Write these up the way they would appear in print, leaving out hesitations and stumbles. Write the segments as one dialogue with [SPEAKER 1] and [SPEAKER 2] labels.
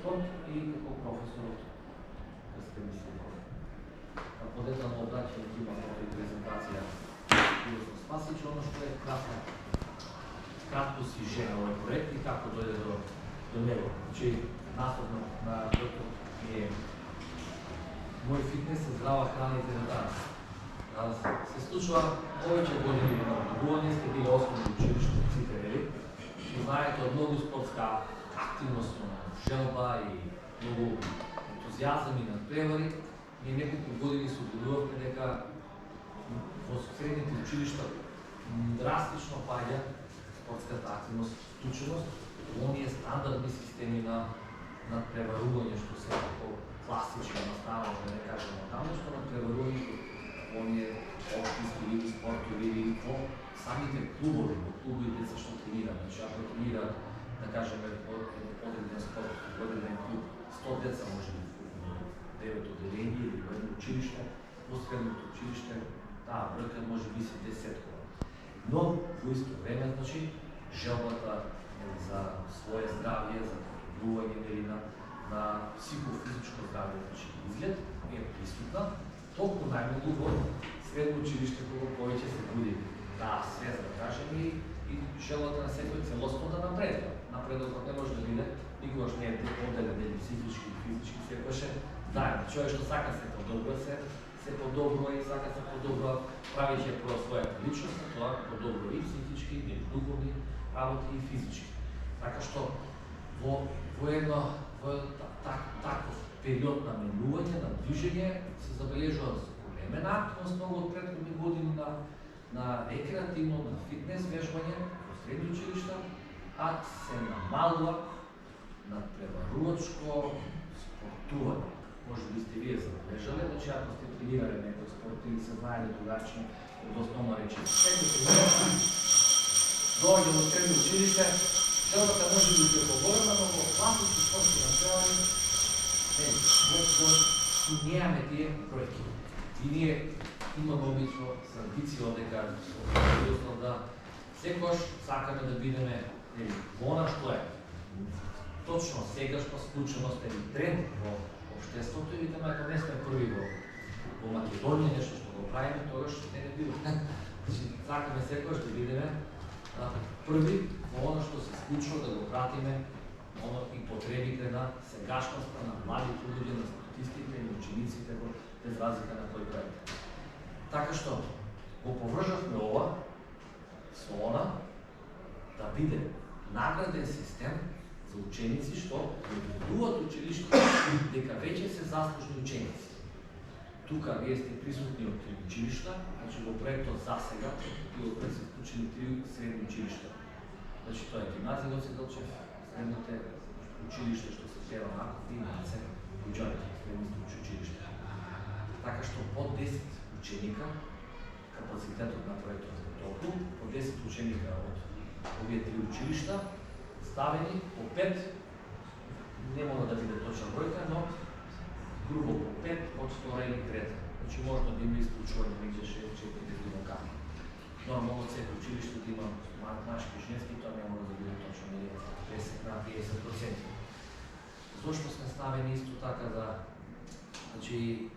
[SPEAKER 1] спорт и како професор од Каскемисија. Подетално обраќање има овој презентација Јосиф Спасич, оно што е кратко си жена овој проект и како дојде до него. Значи, насловно на доктор е мој фитнес е здрава храна и теретара. Се случува повеќе години на одбување, сте били основни училишни сите, нели? Знаете од многу спортска активност, желба и многу ентузијазам и надпревари. Ние неколку години се одбудувавме дека во средните училишта драстично паѓа спортската активност, вклученост, оние стандардни системи на надпреварување што се како класично наставено, да не кажеме таму, што надпреварувањето оние општински види спортови или по самите клубови, во клубовите се што тренираат, значи ако тренираат, да кажеме, одреден спорт, одреден клуб, 100 деца може би 9 одделение или во едно училиште, во средното училиште, таа бројка може би се 10. Но во исто време, значи, желбата за свое здравје, за подобрување на психофизичко здравје, значи изглед е присутна, толку најмногу во средно училиште кога повеќе се буди таа свест, да кажеме, и желбата на секој целосно да напредува. Напредокот не може да биде никогаш не е одделен или психички и физички, секогаш е заедно. Човек што сака се подобрува, се подобрува и сака се подобрува, правејќи про својата личност, тоа подобрува и психички, и духовни работи и физички. Така што во таков период на менување, на движење, се забележува големен активност многу од претходни години на рекреативно, на фитнес вежбање во средни училишта, а се намалува на преварувачко спортување. Може би сте вие забележале, значи ако сте тренирале некој спорт или се знаеле другачни од основна речи. Доаѓа во средно училиште, желбата може би се поголема, но во класични спортски натпревари неаме тие бројки. И ние имаме обично традиција дека да секојаш сакаме да бидеме во она што е точно сегашна случајност или тренд во општеството и викаме ако не сме први во Македонија нешто што го правиме, тогаш не бива. Значи сакаме секојаш да бидеме први во она што се случува, да го пратиме и потребите на сегашноста, на младите луѓе, на спортистите и учениците без разлика на кој проект. Така што го поврзавме ова со она да биде награден систем за ученици што добиваат училиште дека веќе се заслужни ученици. Тука вие сте присутни од 3 училишта, значи во проектот засега пилот се вклучени 3 средни училишта. Значи тоа е гимназија Гоце Делчев, средните училиште што се Стефан Аков и Маце Буџаки, средните училишта. Така што под 10 ученика, капацитетот на проектот е толку, по 10 ученика од овие 3 училишта, ставени по 5, не мора да биде точна бројка, но грубо по 5 од 2 или 3. Значи можно да има исклучување меѓу 6-4 години како. Нормално секој училиште да има машки и женски, тоа не мора да биде точно 50 на 50%. Зошто сме ставени исто така да, значи,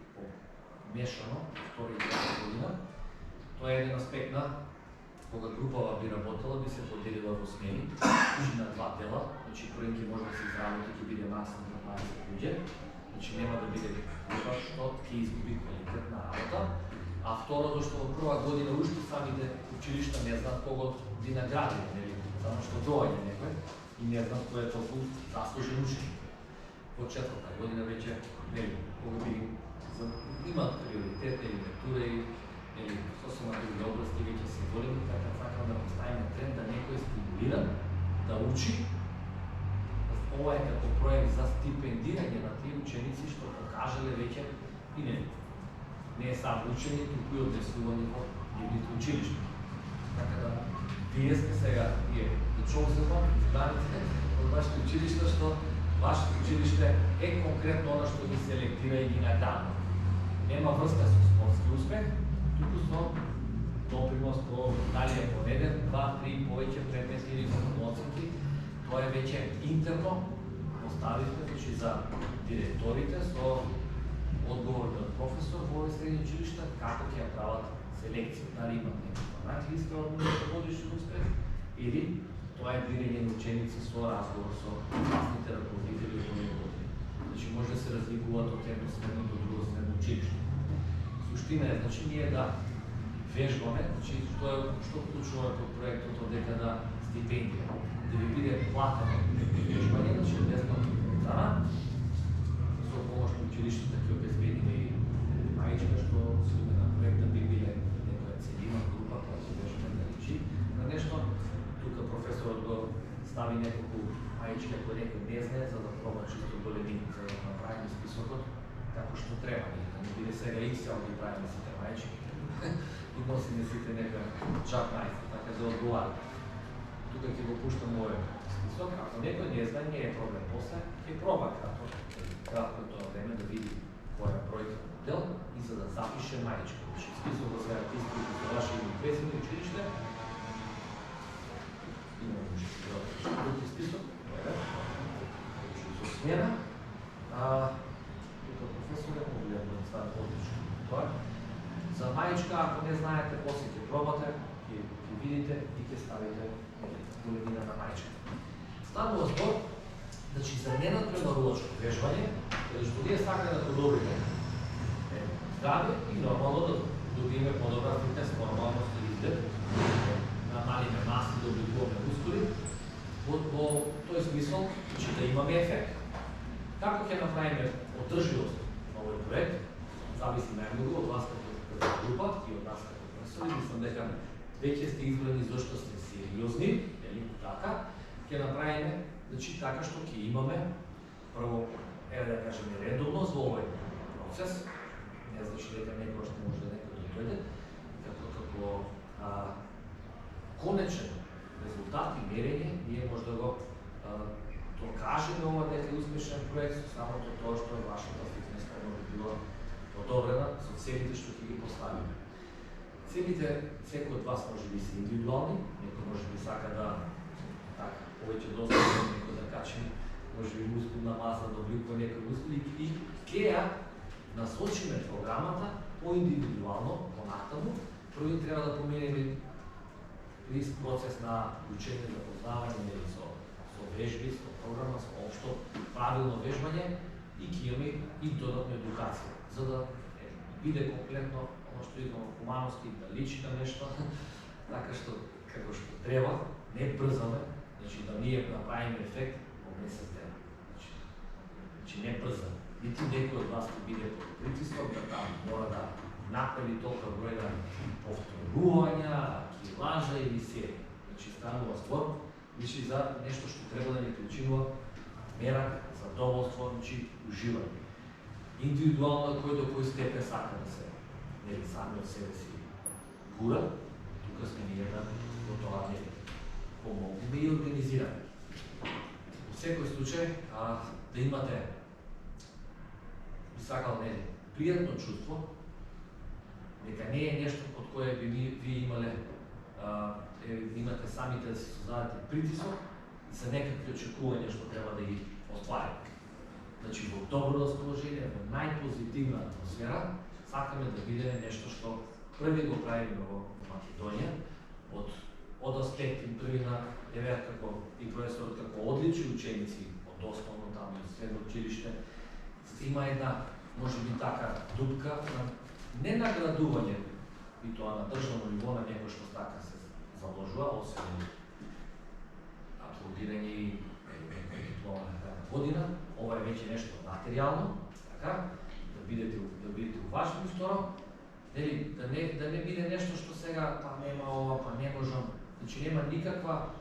[SPEAKER 1] мешано, 2 и 3 година, тоа е еден аспект на кога групава би работела, би се поделила во смени, на 2 дела, значи првен може да се изработи, ќе биде максимум 15 луѓе, значи нема да биде група што ќе изгуби квалитет на работа, а второто што во прва година уште самите училишта не знаат кого би наградили, нели, само што доаѓа некој и не знаат кој е толку заслужен ученик. Во 4-та година веќе, нели, кога би имаат приоритет или лектура или сосема други области веќе се големи, така сакам да поставиме тренд да некој стимулира да учи. Ова е како проект за стипендирање на тие ученици што покажале веќе и не е само учење, туку и однесување во нивните училишта. Така да вие сте сега chosen избраните од вашите училишта, што вашето училиште е конкретно она што ги селектира и ги наградува. Нема врска со спортски успех, туку со допринос по дали е по 1, 2, 3 повеќе предмети или оценки. Тоа е веќе интерно поставите, значи за директорите со одговор на професор во средни училишта како ќе ја прават селекција, дали имат некаква најлиста од годишен успех или тоа е бирење на ученици со разговор со класните раководители од овие години. Значи може да се разликуваат од едно средно до друго средно училиште. Суштина е, значи, ние да вежбаме, значи, што вклучува во проектот од дека да стипендија, да ви биде платено вежбање, значи безплатно дана, со помош на училиштата ќе обезбедиме и маичка, што со име на проект да би биле некоја целина група која се вежбаме да личи на нешто. Тука професорот го стави неколку маички, ако некој не знае, за да проба чисто големини, за да направиме списокот како што треба, да не биде сега Excel ги правиме сите маички и носиме сите нека чак најци, така за одговар. Тука ќе го пуштам овој список, ако некој не знае, не е проблем после, ќе проба кратко тоа време да види кој е бројка модел и за да запише маичка. Значи списокот за артисти за ваше име и презиме училиште. Имаме други список, со смена. Тука професор е могли да стават одлично. Тоа за маичка, ако не знаете, после ќе пробате, ќе видите и ќе ставите големина на маичка. Станува збор, значи за ненадпреварувачко вежбање, каде што ние сакаме да подобриме здраве и нормално да добиеме подобра фитнес, нормалност и изглед, намалиме маси, да обликуваме мускули, во тој смисол, значи да имаме ефект. Како ќе направиме одржливост на овој проект, зависи најмногу од вас като група и од нас като професори. Мислам дека веќе сте избрани зашто сте сериозни, така, ќе направиме, значи така што ќе имаме прво, да кажеме, редовност во овој процес. Не значи дека некој што може да дојде, како конечен резултат и мерење, ние може да го докажеме ова дека е успешен проект со самото тоа што вашата фитнес форма би била одобрена со целите што ќе ги поставиме. Целите, секој од вас може би се индивидуални, некој може би сака да повеќе достапно, некој да качи, може би мускулна маса, да обликува некој мускули и ќе ја насочиме програмата по-индивидуално, по-натаму. Први треба да поминеме низ процес на учење, запознавање или со вежби, со програма, со општо правилно вежбање и ќе имаме и додатна едукација, за да биде комплетно оно што идемо хуманоски, да личи на нешто, така што како што треба, не брзаме, значи да ние направиме ефект во месец дена. Значи не брзаме. Нити некој од вас ќе биде под притисок да там мора да направи толкова број на повторувања, килажа или серија. Значи станува збор, мисли за нешто што треба да ни причинува мерак, задоволство, значи уживање. Индивидуално кој до кој степен сака да се сами од себе си гура, тука сме ние да во тоа не помогнеме и организираме. Во секој случај да имате сакал пријатно чувство, дека не е нешто под кое би вие имале имате самите да си создадете притисок и за некакви очекувања што треба да ги остварите. Значи во добро расположение, во најпозитивна атмосфера, сакаме да видиме нешто што први го правиме во Македонија, од аспекти први на еве како и професорот како одлични ученици од основно таму и средно училиште, има една можеби така дупка на ненаградување и тоа на државно ниво на некој што така се заложува, освен аплодирање и диплома на крај на година. Ова е веќе нешто материјално, така, да бидете уважени. Второ, да не биде нешто што сега па нема ова, па не можам, значи нема никаква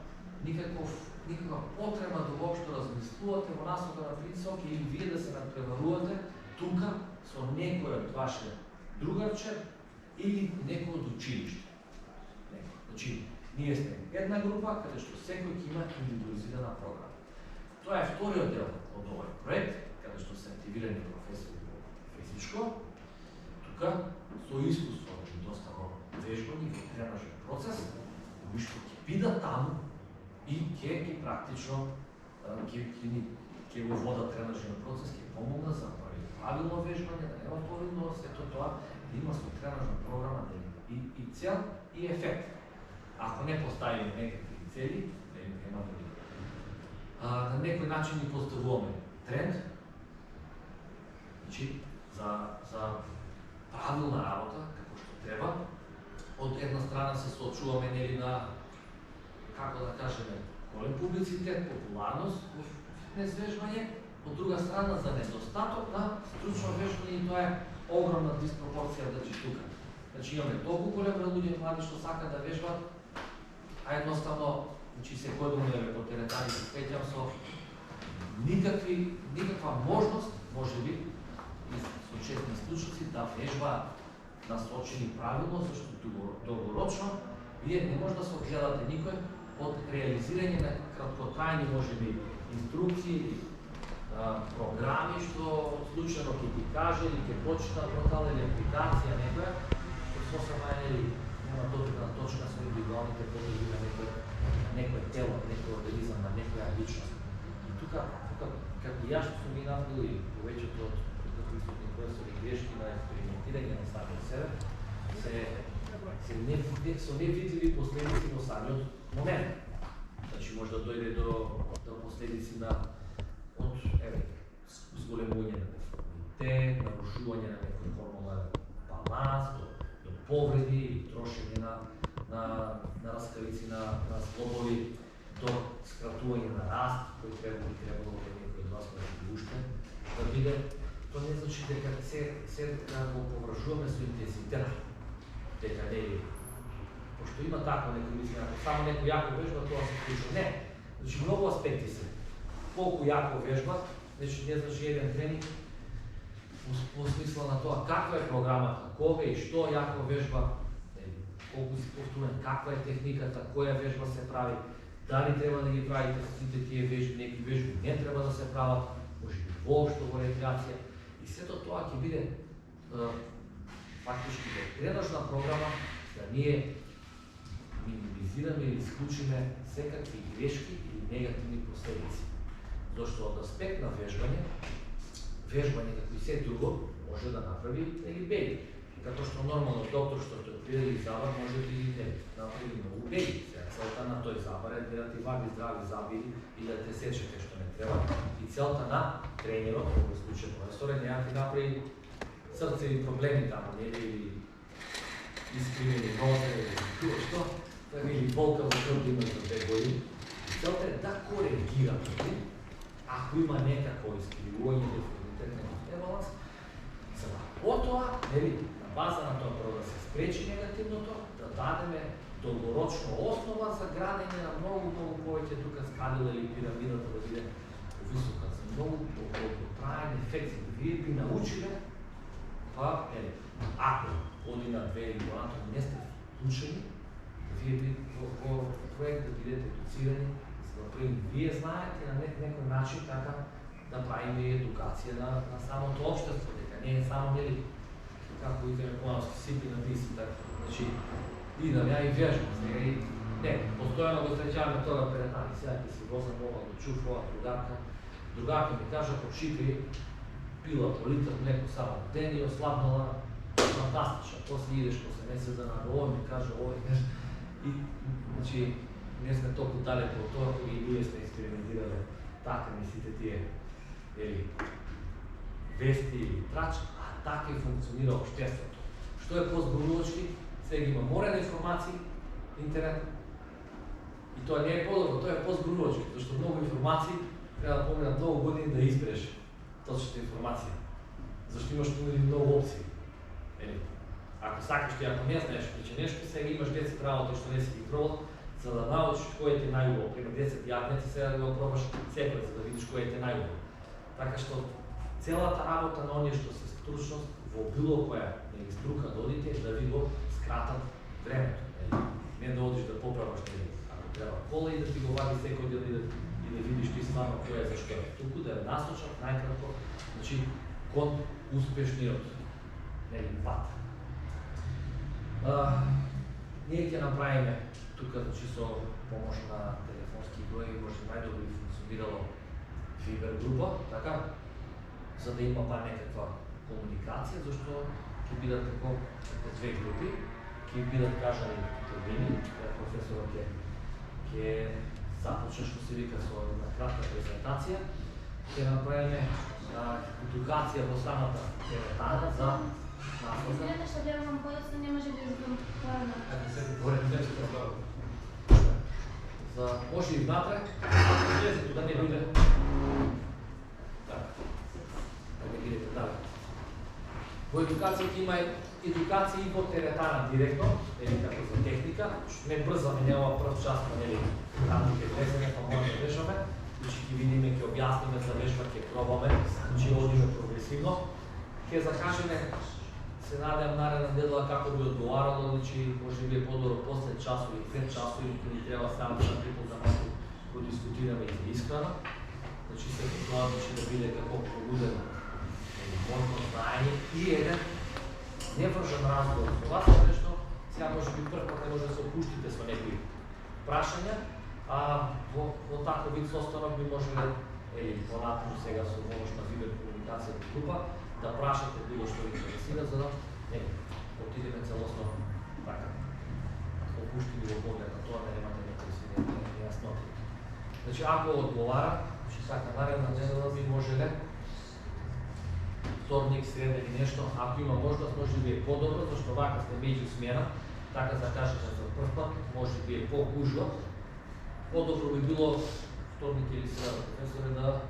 [SPEAKER 1] потреба да воопшто размислувате во насока на притисок или вие да се надпреварувате тука со некој од ваше другарче или некој од училиште. Значи, ние сме една група каде што секој ќе има индивидуализирана програма. Тоа е вториот дел од овој проект, каде што се активирани професори во физичко, тука со искуство и доста во вежбање во тренажен процес, кои што ќе бидат таму и ќе ги практично ќе ќе го водат тренажен процес, ќе помогнат за правилно вежбање, да нема повредно сето тоа, да има со тренажна програма и цел и ефект. Ако не поставиме некакви цели, нема да биде. На некој начин ни поставуваме тренд, значи за правилна работа, како што треба. Од една страна се соочуваме нели на, како да кажеме, голем публицитет, популарност во фитнес вежбање, од друга страна за недостаток на стручно вежбање и тоа е огромна диспропорција тука. Значи имаме толку голем број луѓе млади што сакаат да вежбат, а едноставно, значи се ходиме по теретани, се сеќам со никаква можност, можеби, со честни случаи да вежба насочени правилно, зашто долгорочно вие не може да се огледате никој од реализирање на краткотрајни можеби инструкции, програми што случајно ќе ти каже или ќе прочита портал или апликација некоја, што сосема нема дотрна точка со индивидуалните потреби на некој тело, некој организам, на некоја личност. И тука како ја што сум ги нафнил и повеќето од присутни професори грешки на експериментирање на самиот себе, со невидливи последици во самиот момент. Значи може да дојде до последици од зголемување на деформитет, нарушување на некој хормонален баланс, до повреди, трошење на раскавици на слобови, до скратување на раст, кој требало да некој од вас да уште да биде. Тоа не значи дека се го повржуваме со интензитет, дека не е. Пошто има такво некој мисли, ако само некој јако вежба, тоа се случува. Не. Значи многу аспекти се. Колку јако вежба, значи не значи еден тренинг во смисла на тоа каква е програмата, кога и што јако вежба, колку си повторен, каква е техниката, која вежба се прави, дали треба да ги правите сите тие вежби, некои вежби не треба да се прават, може би воопшто во рекреација. И сето тоа ќе биде фактички тренажна програма да ние минимизираме или исклучиме секакви грешки или негативни последици. Зашто од аспект на вежбање како и се друго може да направи да ги беги. Како што нормално доктор што те определи забар може да ги направи многу беги. Целта на тој забар е да ти вади здрави забири и да те сече кај што не треба. И целта на тренерот, во случајот професорот, не ја ти направи срцеви проблеми таму, или искривени нозе, или било што, или болка во крвта има за 2 години. Целта е да коригира, ако има некако искривување, деформитет, некој дебаланс, за да потоа, на база на тоа прво да се спречи негативното, да дадеме долгорочна основа за градење на многу повеќе тука скалила или пирамидата да биде повисока, за многу долготраен ефект. Вие би научиле, па, ако година, 2 или понатаму не сте вклучени, вие би во проект да бидете едуцирани, за да правим. Вие знаете на некој начин така да правиме едукација на самото општество, дека не е само, како и телефоновски сипи на биси, значи, идам ја и вежбам. Не, постојано го среќаваме тоа пред нами. Сега ќе си возам ова до чуф, ова другарка. Другарка ми кажа, почипи, пила по литар млеко само ден и ослабнала фантастично. После идеш после месец дана, ова ми кажа, ова и нешто. И, значи, не сме толку далеко од тоа, кој и ние сме експериментирале така ми сите тие вести или трач, а така и функционира општеството. Што е позбунувачки? Сега има море на информации, интернет, и тоа не е подобро, тоа е позбунувачки, зашто многу информации треба да поминат многу години да избереш точната информација, зашто имаш многу опции. Ако сакаш ти, ако не знаеш нешто, сега имаш 10 работи што не си ги пробал, за да научиш кој ти е најубаво. Пример 10 јагнеци, сега да го пробаш секој, за да видиш кој ти е најубаво. Така што целата работа на оние што се стручност во било која струка да одите, да ви го скратат времето. Не да одиш да поправаш ако треба кола и да ти го вади секој ден и да видиш ти стварно кој е зашто е. Туку да е насочен најкратко, значи кон успешниот пат. Ние ќе направиме тука, значи со помош на телефонски број, може најдобро би функционирало Fiber група, така, за да има па некаква комуникација, зашто ќе бидат како две групи, ќе бидат кажани термини, професорот ќе започне што се вика со една кратка презентација, ќе направиме едукација во самата теретана за нафаза.
[SPEAKER 2] Извинете што гледам подоцна, не може да изгледам плана.
[SPEAKER 1] Ако се говори нещо за може и внатре, да не биде така. Да не бидете дале. Во едукацијата има едукација и во теретана директно, или како за техника, не брзаме, не ова прв час, па нели, таму ќе влеземе, па може да вежбаме, значи ќе видиме, ќе објасниме за вежба, ќе пробаме, значи одиме прогресивно. Ќе закажеме, се надевам наредна недела како би одговарало, значи може би е подобро после часови, пред часови, ќе ни треба само да припознаваме, кој дискутираме и за искрана, значи се тоа да биде како пробудено мојно знаење и еден невржен разговор со вас, нешто, сега може би прв пат не може да се опуштите со некои прашања, а во таков вид состанок би можеле, или понатаму сега со помош на видео комуникација во група, да прашате било што ви интересира, за да отидеме целосно така, опуштени во поглед на тоа, да немате некои си нејасноти. Значи, ако одговара, значи сака наредна недела би можеле вторник, среда или нешто, ако има можност, може би е подобро, зашто вака сте меѓу смена, така закажете за прв пат, може би е по-гужва. Подобро би било вторник или среда, професоре, да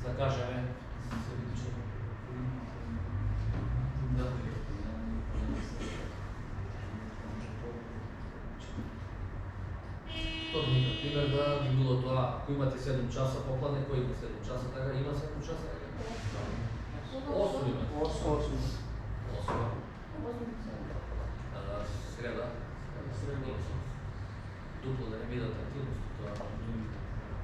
[SPEAKER 1] закажеме вторник, например, да би било тоа, ако имате 7 часа покладне, кој има 7 часа, така има 7 часа? 8 има. 8. Среда. Дупло да не бидат активности, тоа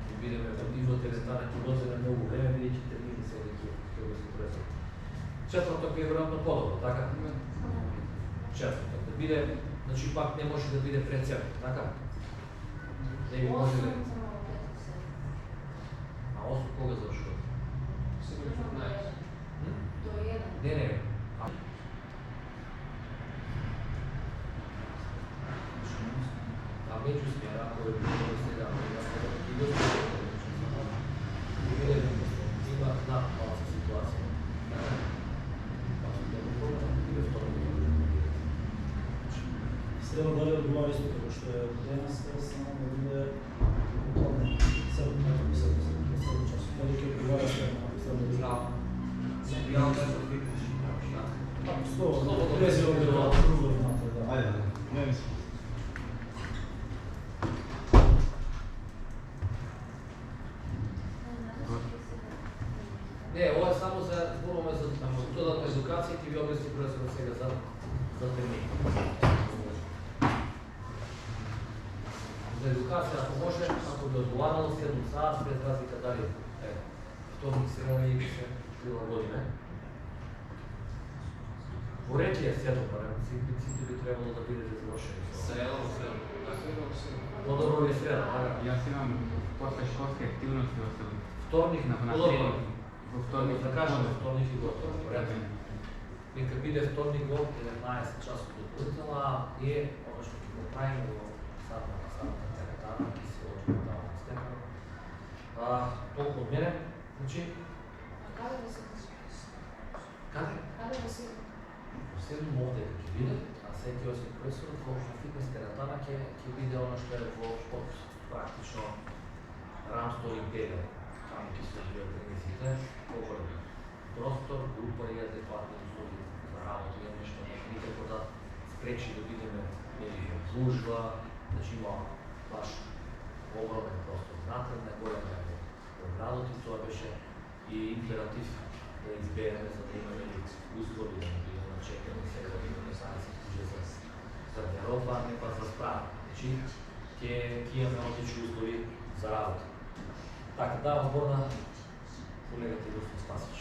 [SPEAKER 1] ќе бидеме и во теретана, ќе возиме многу време, бидејќи термини сега ќе го се презат. Четврток е веројатно подобро, така? Четврток да биде, значи пак не може да биде пред седмок, така? Не би можеле. А 8 кога завршува? Не. А меѓу смена, ако е било сега, има знак малка ситуација.
[SPEAKER 3] Среда дали одговара исто како што е денес, само да биде попладне 7 часот. Дали ќе одговара среда? Влезе одговора друго внатре, да.
[SPEAKER 4] Ајде, не мислам.
[SPEAKER 1] Не, ова е само за зборуваме за додатна едукација, ќе ви објасни професорот сега за термини. За едукација, ако може, ако би одговарало 7 саат, без разлика дали вторник, среда или се прилагодиме. Во ред ли е 7 барем? Сите би требало да бидете завршени.
[SPEAKER 5] Среда.
[SPEAKER 1] Подобро ли е среда, така?
[SPEAKER 5] Јас имам после школски активности во
[SPEAKER 1] Вторник,
[SPEAKER 5] на
[SPEAKER 1] подобро.
[SPEAKER 5] Во вторник
[SPEAKER 1] Да кажеме вторник и готово. Нека биде вторник во 19 часот дополнително, и оно што ќе го правиме во самата теретана, ќе се отвори на степен. Толку од мене, значи,
[SPEAKER 2] Каде да се
[SPEAKER 1] каде?
[SPEAKER 2] Каде да се
[SPEAKER 1] Седум овде ќе биде, а Свети Јосиф професорот во фитнес теретана ќе биде оно што е во под практично Рамстор империја. Таму ќе се одржуваат тренисите, поголем простор, група и адекватни услови за работа, и нешто никако да спречи да бидеме гужва, значи има баш огромен простор внатре, најголем е во градот, и тоа беше и императив да избереме за да имаме услови, да не бидеме чекани сега да имаме санкции куќе за градова, не па за справа. Значи ќе имаме одлични услови за работа. Така, давам збор на колегата Јосиф Спасич.